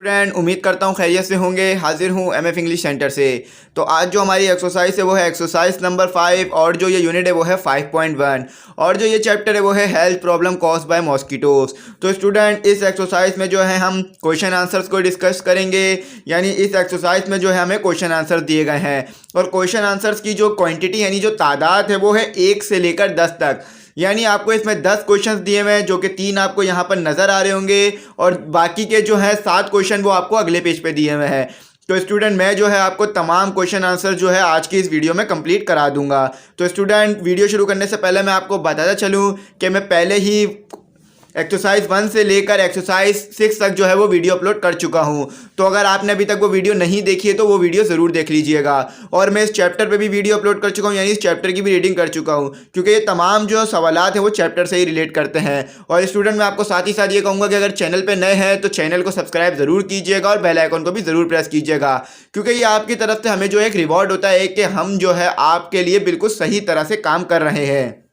Friend उम्मीद करता हूँ खैरियत से होंगे। हाजिर हूँ एमएफ इंग्लिश सेंटर से। तो आज जो हमारी एक्सरसाइज है वो है एक्सरसाइज नंबर 5 और जो ये यूनिट है वो है 5.1 और जो ये चैप्टर है वो है health problem caused by mosquitoes. तो स्टूडेंट इस एक्सरसाइज में जो है हम क्वेश्चन आंसर्स को डिस्कस करेंगे। यानी इस एक्सरसाइज में जो है हमें क्वेश्चन आंसर दिए गए हैं और क्वेश्चन आंसर्स की जो क्वान्टिटी यानी जो तादाद है वो है 1 से लेकर 10 तक। यानी आपको इसमें 10 क्वेश्चंस दिए हुए हैं जो कि 3 आपको यहाँ पर नज़र आ रहे होंगे और बाकी के जो है 7 क्वेश्चन वो आपको अगले पेज पे दिए हुए हैं। तो स्टूडेंट मैं जो है आपको तमाम क्वेश्चन आंसर जो है आज की इस वीडियो में कंप्लीट करा दूंगा। तो स्टूडेंट वीडियो शुरू करने से पहले मैं आपको बताता चलूँ कि मैं पहले ही एक्सरसाइज 1 से लेकर एक्सरसाइज 6 तक जो है वो वीडियो अपलोड कर चुका हूँ। तो अगर आपने अभी तक वो वीडियो नहीं देखी है तो वो वीडियो ज़रूर देख लीजिएगा। और मैं इस चैप्टर पे भी वीडियो अपलोड कर चुका हूँ, यानी इस चैप्टर की भी रीडिंग कर चुका हूँ, क्योंकि ये तमाम जो सवालात हैं वो चैप्टर से ही रिलेट करते हैं। और स्टूडेंट मैं आपको साथ ही साथ ये कहूँगा कि अगर चैनल पर नए हैं तो चैनल को सब्सक्राइब ज़रूर कीजिएगा और बेल आइकन को भी ज़रूर प्रेस कीजिएगा, क्योंकि ये आपकी तरफ से हमें जो एक रिवॉर्ड होता है कि हम जो है आपके लिए बिल्कुल सही तरह से काम कर रहे हैं।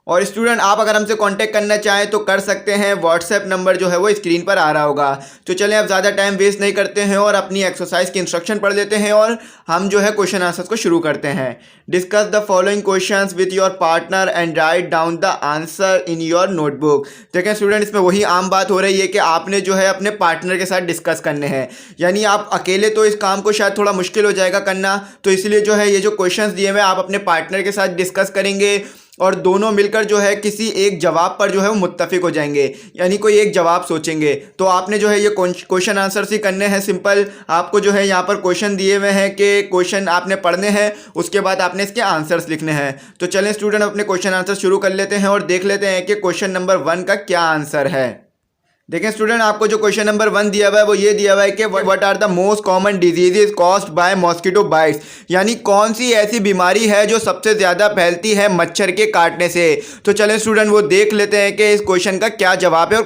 और स्टूडेंट आप अगर हमसे कांटेक्ट करना चाहें तो कर सकते हैं। व्हाट्सएप नंबर जो है वो स्क्रीन पर आ रहा होगा। तो चलें अब ज़्यादा टाइम वेस्ट नहीं करते हैं और अपनी एक्सरसाइज की इंस्ट्रक्शन पढ़ लेते हैं और हम जो है क्वेश्चन आंसर्स को शुरू करते हैं। Discuss the following questions with your partner and write down the answer in your notebook. देखें स्टूडेंट, इसमें वही आम बात हो रही है कि आपने जो है अपने पार्टनर के साथ डिस्कस करने हैं। यानी आप अकेले तो इस काम को शायद थोड़ा मुश्किल हो जाएगा करना, तो इसलिए जो है ये जो क्वेश्चंस दिए हुए आप अपने पार्टनर के साथ डिस्कस करेंगे और दोनों मिलकर जो है किसी एक जवाब पर जो है वो मुत्तफिक हो जाएंगे, यानी कोई एक जवाब सोचेंगे। तो आपने जो है ये क्वेश्चन आंसर ही करने हैं। सिंपल आपको जो है यहाँ पर क्वेश्चन दिए हुए हैं कि क्वेश्चन आपने पढ़ने हैं, उसके बाद आपने इसके आंसर्स लिखने हैं। तो चलें स्टूडेंट अपने क्वेश्चन आंसर शुरू कर लेते हैं और देख लेते हैं कि क्वेश्चन नंबर 1 का क्या आंसर है। देखें स्टूडेंट, आपको जो क्वेश्चन नंबर 1 दिया हुआ है वो ये दिया हुआ है कि what are the most common diseases caused by mosquito bites. यानी कौन सी ऐसी बीमारी है जो सबसे ज़्यादा फैलती है मच्छर के काटने से। तो चलें स्टूडेंट वो देख लेते हैं कि इस क्वेश्चन का क्या जवाब है और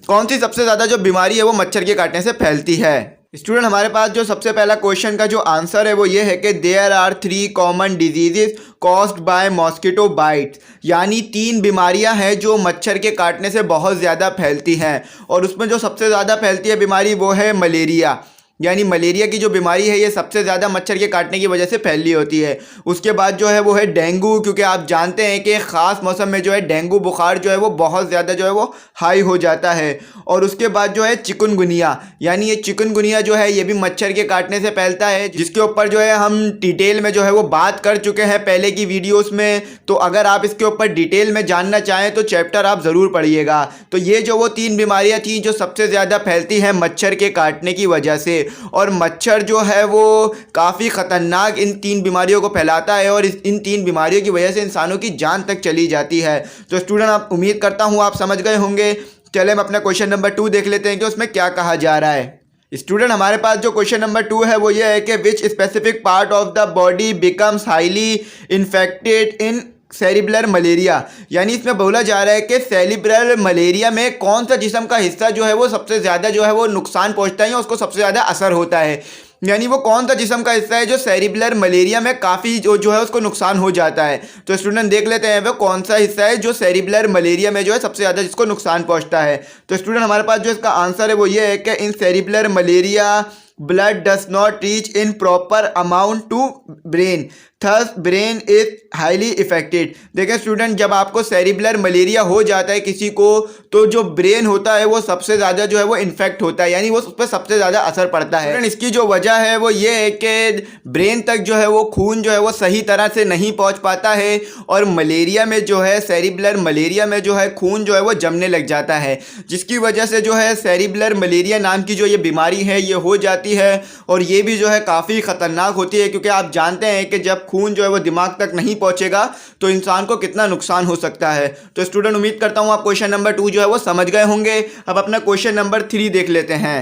कौन सी सबसे ज़्यादा जो बीमारी है वो मच्छर के काटने से फैलती है। स्टूडेंट हमारे पास जो सबसे पहला क्वेश्चन का जो आंसर है वो ये है कि there are 3 common diseases caused by mosquito bites. यानी 3 बीमारियां हैं जो मच्छर के काटने से बहुत ज़्यादा फैलती हैं और उसमें जो सबसे ज़्यादा फैलती है बीमारी वो है मलेरिया। यानी मलेरिया की जो बीमारी है ये सबसे ज़्यादा मच्छर के काटने की वजह से फैली होती है। उसके बाद जो है वो है डेंगू, क्योंकि आप जानते हैं कि ख़ास मौसम में जो है डेंगू बुखार जो है वो बहुत ज़्यादा जो है वो हाई हो जाता है। और उसके बाद जो है चिकनगुनिया, यानी ये चिकनगुनिया जो है ये भी मच्छर के काटने से फैलता है, जिसके ऊपर जो है हम डिटेल में जो है वो बात कर चुके हैं पहले की वीडियोस में। तो अगर आप इसके ऊपर डिटेल में जानना चाहें तो चैप्टर आप ज़रूर पढ़िएगा। तो ये जो वो 3 बीमारियाँ थी जो सबसे ज़्यादा फैलती हैं मच्छर के काटने की वजह से, और मच्छर जो है वो काफ़ी ख़तरनाक इन 3 बीमारियों को फैलाता है और इन 3 बीमारियों की वजह से इंसानों की जान तक चली जाती है। तो स्टूडेंट आप उम्मीद करता हूँ आप समझ गए होंगे। चले हम अपना क्वेश्चन नंबर 2 देख लेते हैं कि उसमें क्या कहा जा रहा है। स्टूडेंट हमारे पास जो क्वेश्चन नंबर 2 है वो ये है कि विच specific part of the body becomes highly infected in cerebral malaria. यानी इसमें बोला जा रहा है कि सेरिब्रल मलेरिया में कौन सा जिस्म का हिस्सा जो है वो सबसे ज़्यादा जो है वो नुकसान पहुंचता है या उसको सबसे ज़्यादा असर होता है। यानी वो कौन सा जिस्म का हिस्सा है जो सेरिब्रल मलेरिया में काफ़ी जो है उसको नुकसान हो जाता है। तो स्टूडेंट देख लेते हैं वो कौन सा हिस्सा है जो सेरिब्रल मलेरिया में जो है सबसे ज़्यादा जिसको नुकसान पहुंचता है। तो स्टूडेंट हमारे पास जो इसका आंसर है वो ये है कि in cerebral malaria blood does not reach in proper amount to brain, thus brain is highly affected। देखें स्टूडेंट, जब आपको सेरिब्रल मलेरिया हो जाता है किसी को तो जो ब्रेन होता है वो सबसे ज़्यादा जो है वो इन्फेक्ट होता है, यानी वो उस पर सबसे ज़्यादा असर पड़ता है। स्टूडेंट इसकी जो वजह है वो ये है कि ब्रेन तक जो है वो खून जो है वो सही तरह से नहीं पहुंच पाता है और मलेरिया में जो है सेरिब्रल मलेरिया में जो है खून जो है वो जमने लग जाता है, जिसकी वजह से जो है सेरिब्रल मलेरिया नाम की जो ये बीमारी है ये हो जाती है। और ये भी जो है काफ़ी ख़तरनाक होती है, क्योंकि आप जानते हैं कि जब खून जो है वो दिमाग तक नहीं पहुंचेगा तो इंसान को कितना नुकसान हो सकता है। तो स्टूडेंट उम्मीद करता हूँ आप क्वेश्चन नंबर 2 जो है वो समझ गए होंगे। अब अपना क्वेश्चन नंबर 3 देख लेते हैं।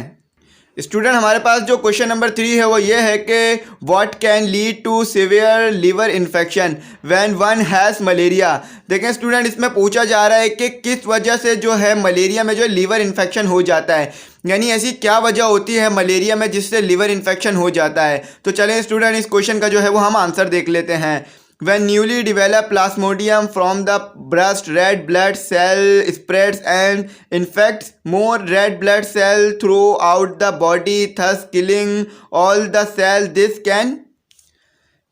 स्टूडेंट हमारे पास जो क्वेश्चन नंबर 3 है वो ये है कि what can lead to severe liver infection when one has malaria. देखें स्टूडेंट, इसमें पूछा जा रहा है कि किस वजह से जो है मलेरिया में जो लीवर इन्फेक्शन हो जाता है, यानी ऐसी क्या वजह होती है मलेरिया में जिससे लिवर इन्फेक्शन हो जाता है। तो चलें स्टूडेंट इस क्वेश्चन का जो है वो हम आंसर देख लेते हैं। When newly developed plasmodium from the breast, red blood cell spreads and infects more red blood cell throughout the body, thus killing all the cells. This can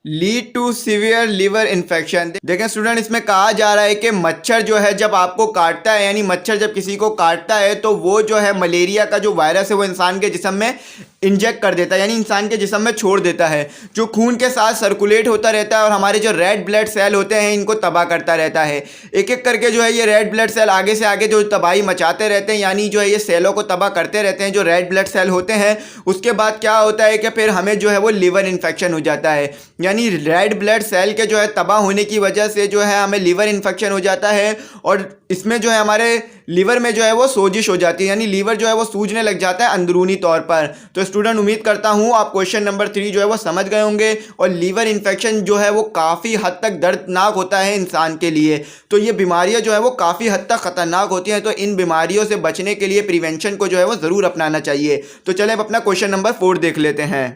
lead to severe liver infection. देखें student, इसमें कहा जा रहा है कि मच्छर जो है जब आपको काटता है, यानी मच्छर जब किसी को काटता है तो वो जो है मलेरिया का जो वायरस है वो इंसान के जिस्म में इंजेक्ट कर देता है, यानी इंसान के जिस्म में छोड़ देता है, जो खून के साथ सर्कुलेट होता रहता है और हमारे जो रेड ब्लड सेल होते हैं इनको तबाह करता रहता है। एक एक करके जो है ये रेड ब्लड सेल आगे से आगे जो तबाही मचाते रहते हैं, यानी जो है ये सेलों को तबाह करते रहते हैं जो रेड ब्लड सेल होते हैं। उसके बाद क्या होता है कि फिर हमें जो है वो लिवर इन्फेक्शन हो जाता है, यानी रेड ब्लड सेल के जो है तबाह होने की वजह से जो है हमें लिवर इन्फेक्शन हो जाता है और इसमें जो है हमारे लीवर में जो है वो सोजिश हो जाती है, यानी लीवर जो है वो सूजने लग जाता है अंदरूनी तौर पर। तो स्टूडेंट उम्मीद करता हूँ आप क्वेश्चन नंबर 3 जो है वो समझ गए होंगे। और लीवर इन्फेक्शन जो है वो काफ़ी हद तक दर्दनाक होता है इंसान के लिए, तो ये बीमारियाँ जो है वो काफ़ी हद तक ख़तरनाक होती हैं। तो इन बीमारियों से बचने के लिए प्रिवेंशन को जो है वो ज़रूर अपनाना चाहिए। तो चले अब अपना क्वेश्चन नंबर 4 देख लेते हैं।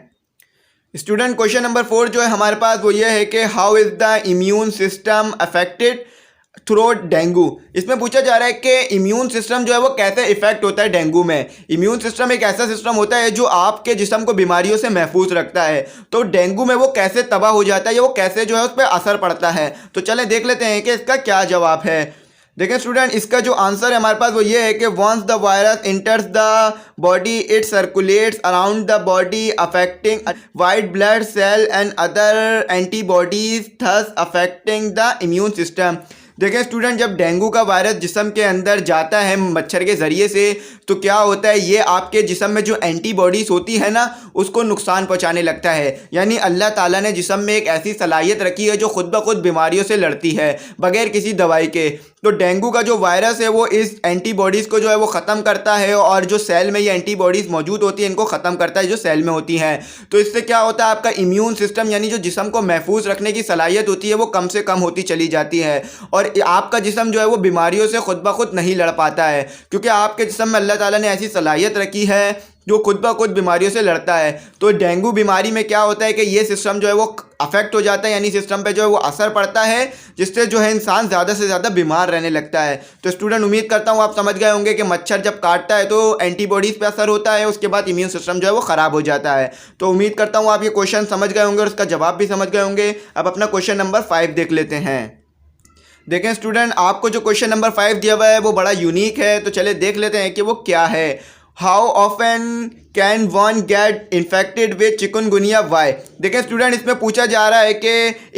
स्टूडेंट क्वेश्चन नंबर 4 जो है हमारे पास वो ये है कि how is the immune system affected through dengue. इसमें पूछा जा रहा है कि इम्यून सिस्टम जो है वो कैसे इफेक्ट होता है डेंगू में। इम्यून सिस्टम एक ऐसा सिस्टम होता है जो आपके जिस्म को बीमारियों से महफूज रखता है, तो डेंगू में वो कैसे तबाह हो जाता है या वो कैसे जो है उस पर असर पड़ता है। तो चलें देख लेते हैं कि इसका क्या जवाब है। देखें स्टूडेंट, इसका जो आंसर है हमारे पास वो ये है कि once the virus enters the body it circulates around the body affecting white blood cell and other antibodies thus affecting the immune system. देखें स्टूडेंट, जब डेंगू का वायरस जिस्म के अंदर जाता है मच्छर के ज़रिए से तो क्या होता है, ये आपके जिस्म में जो एंटीबॉडीज़ होती है ना उसको नुकसान पहुंचाने लगता है। यानी अल्लाह ताला ने जिस्म में एक ऐसी सलाहियत रखी है जो खुद ब खुद बीमारियों से लड़ती है बगैर किसी दवाई के। तो डेंगू का जो वायरस है वो इस एंटीबॉडीज़ को जो है वो ख़त्म करता है और जो सेल में ये एंटीबॉडीज़ मौजूद होती है इनको ख़त्म करता है जो सेल में होती हैं। तो इससे क्या होता है, आपका इम्यून सिस्टम यानी जो जिस्म को महफूज रखने की सलाहियत होती है वो कम से कम होती चली जाती है और आपका जिस्म जो है वो बीमारियों से खुद ब खुद नहीं लड़ पाता है, क्योंकि आपके जिस्म में अल्लाह ताला ने ऐसी सलाहियत रखी है जो खुद ब खुद बीमारियों से लड़ता है। तो डेंगू बीमारी में क्या होता है कि ये सिस्टम जो है वो अफेक्ट हो जाता है, यानी सिस्टम पे जो है वो असर पड़ता है जिससे जो है इंसान ज़्यादा से ज़्यादा बीमार रहने लगता है। तो स्टूडेंट उम्मीद करता हूँ आप समझ गए होंगे कि मच्छर जब काटता है तो एंटीबॉडीज़ पे असर होता है, उसके बाद इम्यून सिस्टम जो है वो ख़राब हो जाता है। तो उम्मीद करता हूँ आप ये क्वेश्चन समझ गए होंगे और उसका जवाब भी समझ गए होंगे। अब अपना क्वेश्चन नंबर 5 देख लेते हैं। देखें स्टूडेंट, आपको जो क्वेश्चन नंबर 5 दिया हुआ है वो बड़ा यूनिक है, तो चले देख लेते हैं कि वो क्या है। How often can one get infected with chikungunya why. देखें स्टूडेंट, इसमें पूछा जा रहा है कि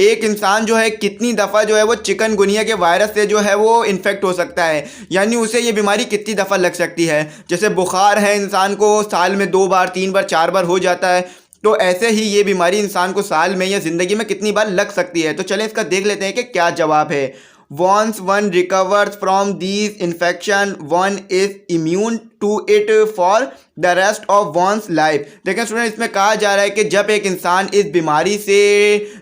एक इंसान जो है कितनी दफ़ा जो है वो चिकनगुनिया के वायरस से जो है वो इन्फेक्ट हो सकता है, यानी उसे ये बीमारी कितनी दफ़ा लग सकती है। जैसे बुखार है, इंसान को साल में 2 बार 3 बार 4 बार हो जाता है, तो ऐसे ही ये बीमारी इंसान को साल में या ज़िंदगी में कितनी बार लग सकती है। तो चलें इसका देख लेते हैं कि क्या जवाब है। Once one recovers from these infection, one is immune to it for the rest of one's life। देखें स्टूडेंट, इसमें कहा जा रहा है कि जब एक इंसान इस बीमारी से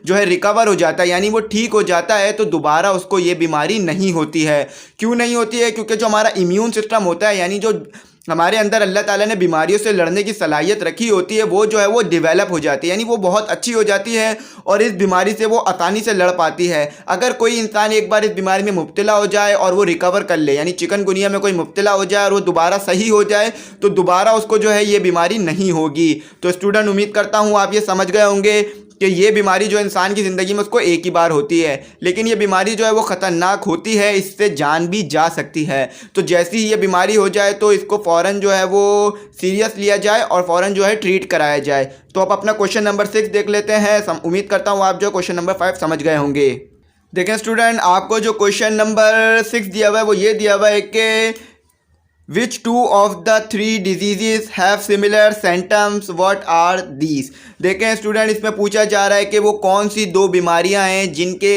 जो है रिकवर हो जाता है यानी वो ठीक हो जाता है तो दोबारा उसको ये बीमारी नहीं होती है। क्यों नहीं होती है? क्योंकि जो हमारा इम्यून सिस्टम होता है यानी जो हमारे अंदर अल्लाह ताला ने बीमारियों से लड़ने की सलाहियत रखी होती है वो जो है वो डेवलप हो जाती है, यानी वो बहुत अच्छी हो जाती है और इस बीमारी से वो आसानी से लड़ पाती है। अगर कोई इंसान एक बार इस बीमारी में मुब्तला हो जाए और वो रिकवर कर ले, यानी चिकनगुनिया में कोई मुब्तला हो जाए और वो दोबारा सही हो जाए तो दोबारा उसको जो है ये बीमारी नहीं होगी। तो स्टूडेंट उम्मीद करता हूँ आप ये समझ गए होंगे कि ये बीमारी जो इंसान की ज़िंदगी में उसको एक ही बार होती है, लेकिन ये बीमारी जो है वो ख़तरनाक होती है, इससे जान भी जा सकती है। तो जैसी ही ये बीमारी हो जाए तो इसको फ़ौरन जो है वो सीरियस लिया जाए और फ़ौरन जो है ट्रीट कराया जाए। तो आप अपना क्वेश्चन नंबर 6 देख लेते हैं। उम्मीद करता हूँ आप जो क्वेश्चन नंबर 5 समझ गए होंगे। देखें स्टूडेंट, आपको जो क्वेश्चन नंबर 6 दिया हुआ है वो ये दिया हुआ है कि Which two of the 3 diseases have similar symptoms? What are these? देखें स्टूडेंट, इसमें पूछा जा रहा है कि वो कौन सी 2 बीमारियां हैं जिनके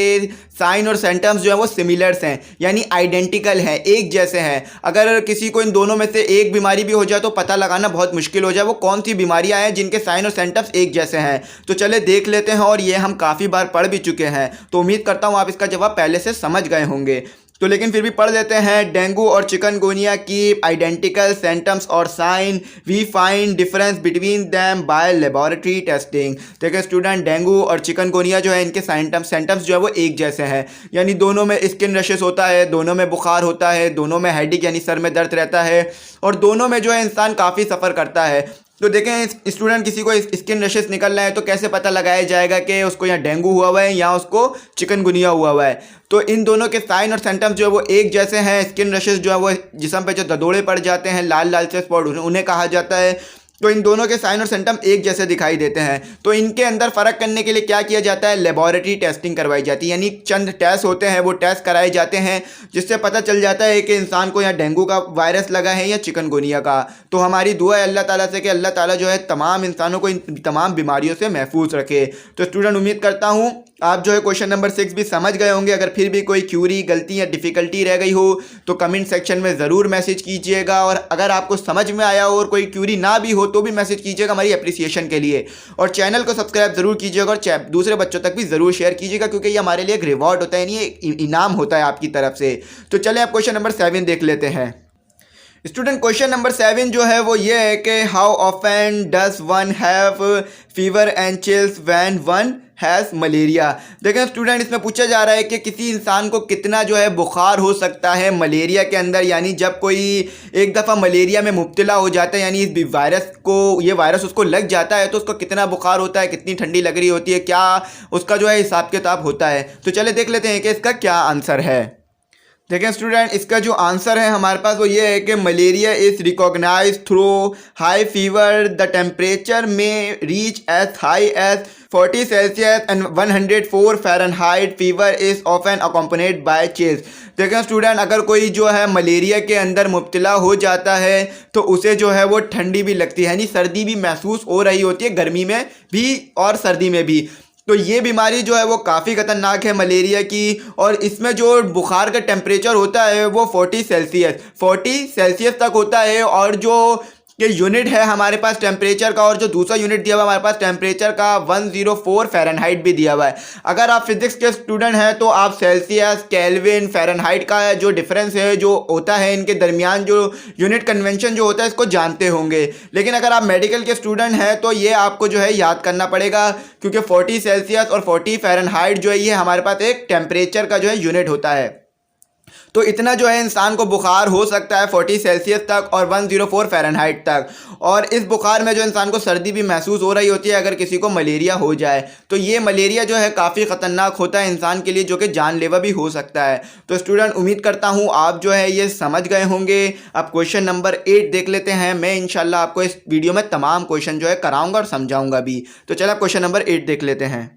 साइन और सिम्टम्स जो है वो सिमिलर्स हैं, यानी आइडेंटिकल हैं, एक जैसे हैं। अगर किसी को इन दोनों में से एक बीमारी भी हो जाए तो पता लगाना बहुत मुश्किल हो जाए वो कौन सी बीमारियां हैं जिनके साइन और सिम्टम्स एक जैसे हैं। तो चले देख लेते हैं और ये हम काफ़ी बार पढ़ भी चुके हैं, तो उम्मीद करता हूँ आप इसका जवाब पहले से समझ गए होंगे। तो लेकिन फिर भी पढ़ लेते हैं। डेंगू और चिकनगुनिया की आइडेंटिकल सिम्टम्स और sign, we find difference between them by laboratory testing. देखिए स्टूडेंट, डेंगू और चिकनगुनिया जो है इनके सिम्टम्स जो है वो एक जैसे हैं, यानी दोनों में स्किन रशेस होता है, दोनों में बुखार होता है, दोनों में हेडेक यानी सर में दर्द रहता है, और दोनों में जो है इंसान काफ़ी सफ़र करता है। तो देखें स्टूडेंट, किसी को स्किन रशेस निकल रहे हैं तो कैसे पता लगाया जाएगा कि उसको यहाँ डेंगू हुआ है या उसको चिकनगुनिया हुआ है। तो इन दोनों के साइन और सिम्टम्स जो है वो एक जैसे हैं। स्किन रशेस जो है वो जिस्म पे जो ददोड़े पड़ जाते हैं, लाल लाल से स्पॉट, उन्हें कहा जाता है। तो इन दोनों के साइन और सिम्टम एक जैसे दिखाई देते हैं। तो इनके अंदर फ़र्क करने के लिए क्या किया जाता है, लेबोरेटरी टेस्टिंग करवाई जाती है, यानी चंद टेस्ट होते हैं वो टेस्ट कराए जाते हैं जिससे पता चल जाता है कि इंसान को यहाँ डेंगू का वायरस लगा है या चिकनगुनिया का। तो हमारी दुआ है अल्लाह ताला से कि अल्लाह ताला जो है तमाम इंसानों को इन तमाम बीमारियों से महफूज रखे। तो स्टूडेंट, उम्मीद करता हूँ आप जो है क्वेश्चन नंबर 6 भी समझ गए होंगे। अगर फिर भी कोई क्यूरी, गलती या डिफ़िकल्टी रह गई हो तो कमेंट सेक्शन में ज़रूर मैसेज कीजिएगा, और अगर आपको समझ में आया हो और कोई क्यूरी ना भी हो तो भी मैसेज कीजिएगा हमारी अप्रिसिएशन के लिए। और चैनल को सब्सक्राइब ज़रूर कीजिएगा और दूसरे बच्चों तक भी ज़रूर शेयर कीजिएगा, क्योंकि ये हमारे लिए एक रिवॉर्ड होता है, यानी ये इनाम होता है आपकी तरफ से। तो चलें आप क्वेश्चन नंबर 7 देख लेते हैं। स्टूडेंट, क्वेश्चन नंबर 7 जो है वो ये है कि how often does one have fever and chills when one has malaria. देखें स्टूडेंट, इसमें पूछा जा रहा है कि किसी इंसान को कितना जो है बुखार हो सकता है मलेरिया के अंदर, यानी जब कोई एक दफ़ा मलेरिया में मुब्तला हो जाता है, यानी इस वायरस को, ये वायरस उसको लग जाता है तो उसको कितना बुखार होता है, कितनी ठंडी लग रही होती है, क्या उसका जो है हिसाब किताब होता है। तो चले देख लेते हैं कि इसका क्या आंसर है। देखें स्टूडेंट, इसका जो आंसर है हमारे पास वो ये है कि malaria is recognise through high fever, the temperature may reach as high as 40 Celsius and 104 Fahrenheit. Fever is often accompanied by chills. देखें स्टूडेंट, अगर कोई जो है मलेरिया के अंदर मुब्तला हो जाता है तो उसे जो है वो ठंडी भी लगती है, यानी सर्दी भी महसूस हो रही होती है, गर्मी में भी और सर्दी में भी। तो ये बीमारी जो है वो काफ़ी ख़तरनाक है मलेरिया की, और इसमें जो बुखार का टेम्परेचर होता है वो 40 सेल्सियस तक होता है, और जो ये यूनिट है हमारे पास टेम्परेचर का, और जो दूसरा यूनिट दिया हुआ है हमारे पास टेम्परेचर का 104 फ़ारेनहाइट भी दिया हुआ है। अगर आप फिजिक्स के स्टूडेंट हैं तो आप सेल्सियस, केल्विन, फ़ारेनहाइट का जो डिफरेंस है जो होता है इनके दरमियान, जो यूनिट कन्वेंशन जो होता है इसको जानते होंगे। लेकिन अगर आप मेडिकल के स्टूडेंट हैं तो ये आपको जो है याद करना पड़ेगा, क्योंकि 40 सेल्सियस और 40 फ़ारेनहाइट जो है ये हमारे पास एक टेम्परेचर का जो है यूनिट होता है। तो इतना जो है इंसान को बुखार हो सकता है 40 सेल्सियस तक और 104 फ़ारेनहाइट तक, और इस बुखार में जो इंसान को सर्दी भी महसूस हो रही होती है अगर किसी को मलेरिया हो जाए। तो ये मलेरिया जो है काफ़ी ख़तरनाक होता है इंसान के लिए, जो कि जानलेवा भी हो सकता है। तो स्टूडेंट, उम्मीद करता हूँ आप जो है ये समझ गए होंगे। अब क्वेश्चन नंबर 8 देख लेते हैं। मैं इंशाल्लाह आपको इस वीडियो में तमाम क्वेश्चन जो है कराऊँगा और समझाऊँगा भी। तो चलो क्वेश्चन नंबर 8 देख लेते हैं।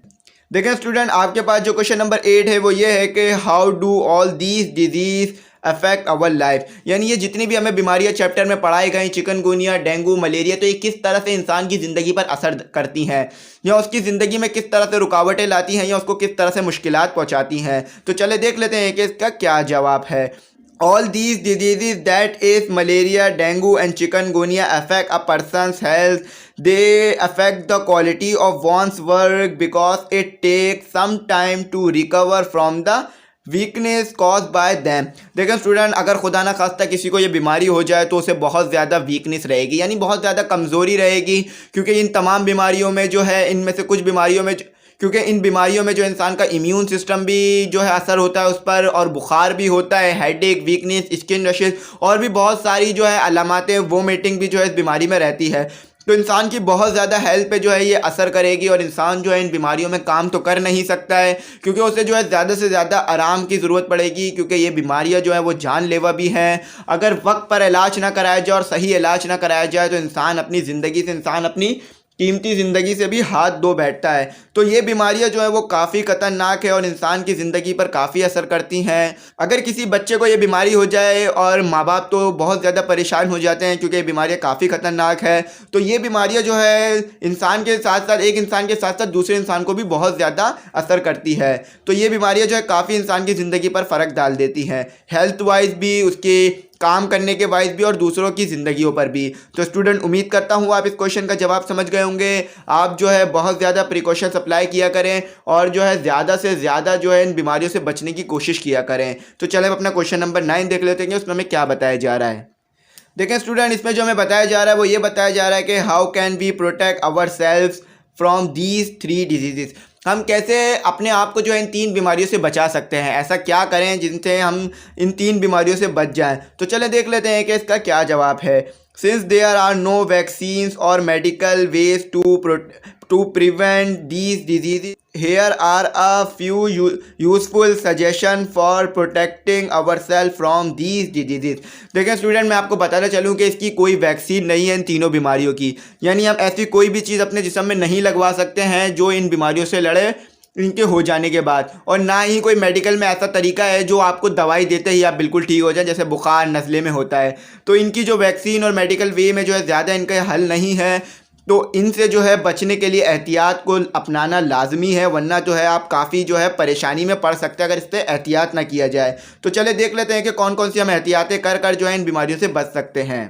देखें स्टूडेंट, आपके पास जो क्वेश्चन नंबर 8 है वो ये है कि how do all these disease affect our life, यानी ये जितनी भी हमें बीमारियां चैप्टर में पढ़ाई गई, चिकनगुनिया, डेंगू, मलेरिया, तो ये किस तरह से इंसान की ज़िंदगी पर असर करती हैं, या उसकी ज़िंदगी में किस तरह से रुकावटें लाती हैं, या उसको किस तरह से मुश्किलात पहुंचाती हैं। तो चले देख लेते हैं कि इसका क्या जवाब है। All these diseases, that is malaria, dengue and chikungunya, affect a person's health. They affect the quality of one's work because it takes some time to recover from the weakness cause by them. देखें student, अगर खुदा ना खास्ता किसी को ये बीमारी हो जाए तो उसे बहुत ज़्यादा वीकनेस रहेगी, यानी बहुत ज़्यादा कमज़ोरी रहेगी, क्योंकि इन तमाम बीमारियों में जो है, इनमें से कुछ बीमारियों में, क्योंकि इन बीमारियों में जो इंसान का इम्यून सिस्टम भी जो है असर होता है उस पर, और बुखार भी होता है, हेडेक, वीकनेस, स्किन रशेस, और भी बहुत सारी जो है अलामातें, वोमिटिंग भी जो है इस बीमारी में रहती है। तो इंसान की बहुत ज़्यादा हेल्थ पे जो है ये असर करेगी, और इंसान जो है इन बीमारियों में काम तो कर नहीं सकता है, क्योंकि उसे जो है ज़्यादा से ज़्यादा आराम की ज़रूरत पड़ेगी, क्योंकि ये बीमारियां जो है वो जानलेवा भी हैं। अगर वक्त पर इलाज ना कराया जाए और सही इलाज ना कराया जाए तो इंसान अपनी ज़िंदगी से, इंसान अपनी कीमती ज़िंदगी से भी हाथ धो बैठता है। तो ये बीमारियां जो है वो काफ़ी ख़तरनाक है और इंसान की ज़िंदगी पर काफ़ी असर करती हैं। अगर किसी बच्चे को ये बीमारी हो जाए, और माँ बाप तो बहुत ज़्यादा परेशान हो जाते हैं क्योंकि ये बीमारियां काफ़ी ख़तरनाक है, तो ये बीमारियां जो है इंसान के साथ साथ, एक इंसान के साथ साथ दूसरे इंसान को भी बहुत ज़्यादा असर करती है। तो ये बीमारियाँ जो है काफ़ी इंसान की ज़िंदगी पर फ़र्क डाल देती हैं, हेल्थ वाइज भी, उसकी काम करने के वाइज भी और दूसरों की ज़िंदगियों पर भी। तो स्टूडेंट उम्मीद करता हूँ आप इस क्वेश्चन का जवाब समझ गए होंगे। आप जो है बहुत ज़्यादा प्रिकॉशंस अप्लाई किया करें और जो है ज़्यादा से ज़्यादा जो है इन बीमारियों से बचने की कोशिश किया करें। तो चले अपना क्वेश्चन नंबर 9 देख लेते हैं, उसमें हमें क्या बताया जा रहा है। देखें स्टूडेंट, इसमें जो हमें बताया जा रहा है वो ये बताया जा रहा है कि how can we protect our self from these 3 disease. हम कैसे अपने आप को जो है इन 3 बीमारियों से बचा सकते हैं, ऐसा क्या करें जिनसे हम इन 3 बीमारियों से बच जाएं। तो चले देख लेते हैं कि इसका क्या जवाब है। Since there are no vaccines और medical ways to prevent these disease, here are a few useful suggestion for protecting ourselves from these diseases। देखें स्टूडेंट, मैं आपको बताना चलूँ कि इसकी कोई वैक्सीन नहीं है इन तीनों बीमारियों की, यानी हम ऐसी कोई भी चीज़ अपने जिस्म में नहीं लगवा सकते हैं जो इन बीमारियों से लड़े इनके हो जाने के बाद, और ना ही कोई मेडिकल में ऐसा तरीका है जो आपको दवाई देते ही आप बिल्कुल ठीक हो जाए, जैसे बुखार नज़ले में होता है। तो इनकी जो वैक्सीन और मेडिकल वे में जो है ज़्यादा इनका हल नहीं है। तो इनसे जो है बचने के लिए एहतियात को अपनाना लाजमी है, वरना जो है आप काफ़ी जो है परेशानी में पड़ सकते हैं अगर इस पर एहतियात ना किया जाए। तो चले देख लेते हैं कि कौन कौन सी हम एहतियातें कर कर जो है इन बीमारियों से बच सकते हैं।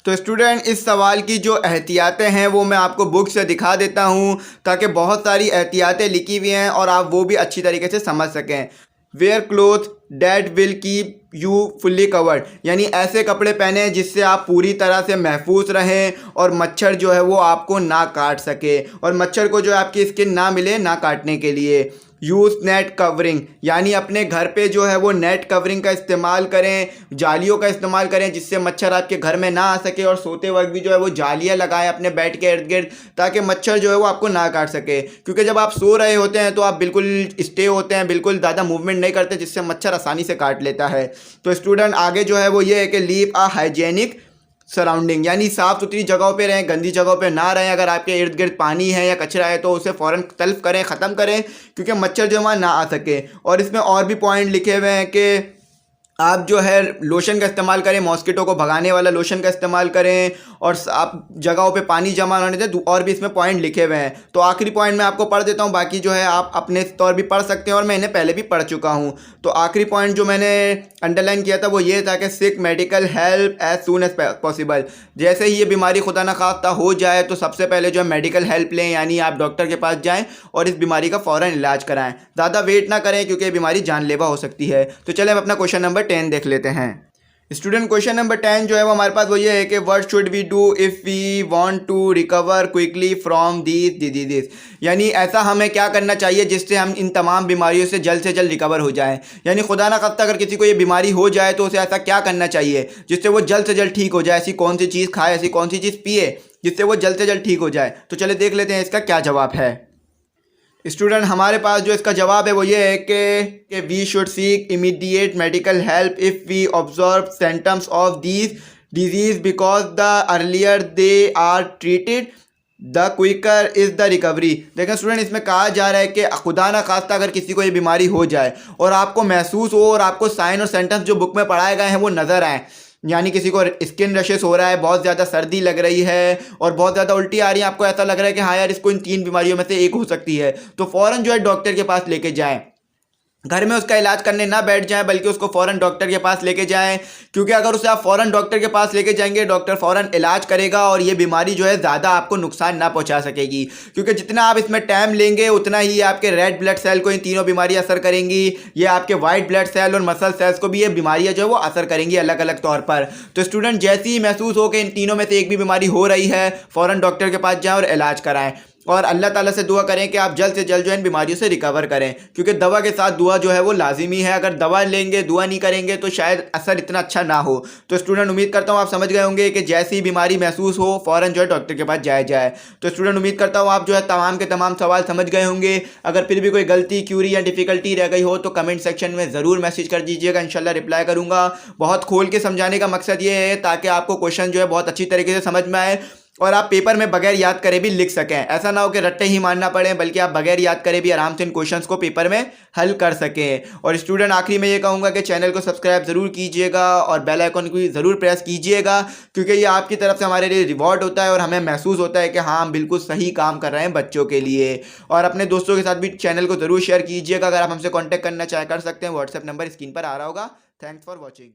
तो स्टूडेंट, इस सवाल की जो एहतियातें हैं वो मैं आपको बुक से दिखा देता हूँ, ताकि बहुत सारी एहतियातें लिखी हुई हैं और आप वो भी अच्छी तरीके से समझ सकें। Where cloth that will keep you fully covered, यानी ऐसे कपड़े पहने जिससे आप पूरी तरह से महफूज रहें और मच्छर जो है वो आपको ना काट सके, और मच्छर को जो है आपकी स्किन ना मिले ना काटने के लिए। यूज़ नेट कवरिंग, यानी अपने घर पे जो है वो नेट कवरिंग का इस्तेमाल करें, जालियों का इस्तेमाल करें जिससे मच्छर आपके घर में ना आ सके, और सोते वक्त भी जो है वो जालियाँ लगाएं अपने बेड के इर्द गिर्द, ताकि मच्छर जो है वो आपको ना काट सके। क्योंकि जब आप सो रहे होते हैं तो आप बिल्कुल स्टे होते हैं, बिल्कुल ज़्यादा मूवमेंट नहीं करते, जिससे मच्छर आसानी से काट लेता है। तो स्टूडेंट, आगे जो है वो ये है कि लीव अ हाइजेनिक सराउंडिंग, यानी साफ़ सुथरी जगहों पे रहें, गंदी जगहों पे ना रहें। अगर आपके इर्द गिर्द पानी है या कचरा है तो उसे फ़ौरन तल्फ करें, ख़त्म करें, क्योंकि मच्छर जो वहाँ ना आ सके। और इसमें और भी पॉइंट लिखे हुए हैं कि आप जो है लोशन का इस्तेमाल करें, मॉस्किटो को भगाने वाला लोशन का इस्तेमाल करें, और आप जगहों पे पानी जमा होने दें, और भी इसमें पॉइंट लिखे हुए हैं। तो आखिरी पॉइंट मैं आपको पढ़ देता हूँ, बाकी जो है आप अपने तौर भी पढ़ सकते हैं और मैं इन्हें पहले भी पढ़ चुका हूँ। तो आखिरी पॉइंट जो मैंने अंडरलाइन किया था वो ये था कि seek medical help as soon as possible. जैसे ही ये बीमारी खुदा न खास्ता हो जाए तो सबसे पहले जो है मेडिकल हेल्प लें, यानी आप डॉक्टर के पास जाएँ और इस बीमारी का फ़ौरन इलाज कराएँ। ज़्यादा वेट ना करें क्योंकि ये बीमारी जानलेवा हो सकती है। तो चलें अब अपना क्वेश्चन नंबर 10 देख लेते हैं। स्टूडेंट, क्वेश्चन नंबर 10 जो है वो हमारे पास वो ये है कि what should we do if we want to recover quickly from these diseases, यानी ऐसा हमें क्या करना चाहिए जिससे हम इन तमाम बीमारियों से जल्द रिकवर हो जाएं। यानी खुदा ना खास्ता अगर किसी को ये बीमारी हो जाए तो उसे ऐसा क्या करना चाहिए जिससे वो जल्द से जल्द ठीक हो जाए। ऐसी कौन सी चीज़ खाए, ऐसी कौन सी चीज़ पिए जिससे वो जल्द से जल्द ठीक हो जाए। तो चले देख लेते हैं इसका क्या जवाब है। स्टूडेंट, हमारे पास जो इसका जवाब है वो ये है कि we should seek immediate medical help if we observe symptoms of these disease because the earlier they are treated the quicker is the recovery. देखें स्टूडेंट, इसमें कहा जा रहा है कि खुदा ना खास्ता अगर किसी को ये बीमारी हो जाए और आपको महसूस हो और आपको साइन और सेंटेंस जो बुक में पढ़ाए गए हैं वो नज़र आए, यानी किसी को स्किन रशेस हो रहा है, बहुत ज़्यादा सर्दी लग रही है और बहुत ज़्यादा उल्टी आ रही है, आपको ऐसा लग रहा है कि हाँ यार इसको इन 3 बीमारियों में से एक हो सकती है, तो फ़ौरन जो है डॉक्टर के पास लेके जाएं। घर में उसका इलाज करने ना बैठ जाएं, बल्कि उसको फ़ौरन डॉक्टर के पास लेके जाएं, क्योंकि अगर उसे आप फ़ौरन डॉक्टर के पास लेके जाएंगे, डॉक्टर फ़ौरन इलाज करेगा और ये बीमारी जो है ज़्यादा आपको नुकसान ना पहुंचा सकेगी। क्योंकि जितना आप इसमें टाइम लेंगे उतना ही आपके रेड ब्लड सेल को इन तीनों बीमारियां असर करेंगी, ये आपके वाइट ब्लड सेल और मसल सेल्स को भी ये बीमारियां जो है वो असर करेंगी अलग अलग तौर पर। तो स्टूडेंट, जैसे ही महसूस हो कि इन तीनों में से एक भी बीमारी हो रही है, फ़ौरन डॉक्टर के पास जाएँ और इलाज कराएँ, और अल्लाह ताला से दुआ करें कि आप जल्द से जल्द जो है इन बीमारियों से रिकवर करें, क्योंकि दवा के साथ दुआ जो है वो लाजिमी है। अगर दवा लेंगे, दुआ नहीं करेंगे तो शायद असर इतना अच्छा ना हो। तो स्टूडेंट, उम्मीद करता हूँ आप समझ गए होंगे कि जैसी बीमारी महसूस हो फ़ौरन जो है डॉक्टर के पास जाया जाए। तो स्टूडेंट, उम्मीद करता हूँ आप जो है तमाम के तमाम सवाल समझ गए होंगे। अगर फिर भी कोई गलती, क्यूरी या डिफ़िकल्टी रह गई हो तो कमेंट सेक्शन में ज़रूर मैसेज कर दीजिएगा, इंशाल्लाह रिप्लाई करूँगा। बहुत खोल के समझाने का मकसद ये है ताकि आपको क्वेश्चन जो है बहुत अच्छी तरीके से समझ में आए और आप पेपर में बगैर याद करे भी लिख सकें। ऐसा ना हो कि रट्टे ही मारना पड़े, बल्कि आप बगैर याद करे भी आराम से इन क्वेश्चंस को पेपर में हल कर सकें। और स्टूडेंट, आखिरी में ये कहूँगा कि चैनल को सब्सक्राइब ज़रूर कीजिएगा और बेल आइकन को ज़रूर प्रेस कीजिएगा, क्योंकि ये आपकी तरफ से हमारे लिए रिवॉर्ड होता है और हमें महसूस होता है कि हाँ, हम बिल्कुल सही काम कर रहे हैं बच्चों के लिए। और अपने दोस्तों के साथ भी चैनल को ज़रूर शेयर कीजिएगा। अगर आप हमसे कॉन्टैक्ट करना चाहे कर सकते हैं, व्हाट्सएप नंबर स्क्रीन पर आ रहा होगा। Thanks for watching.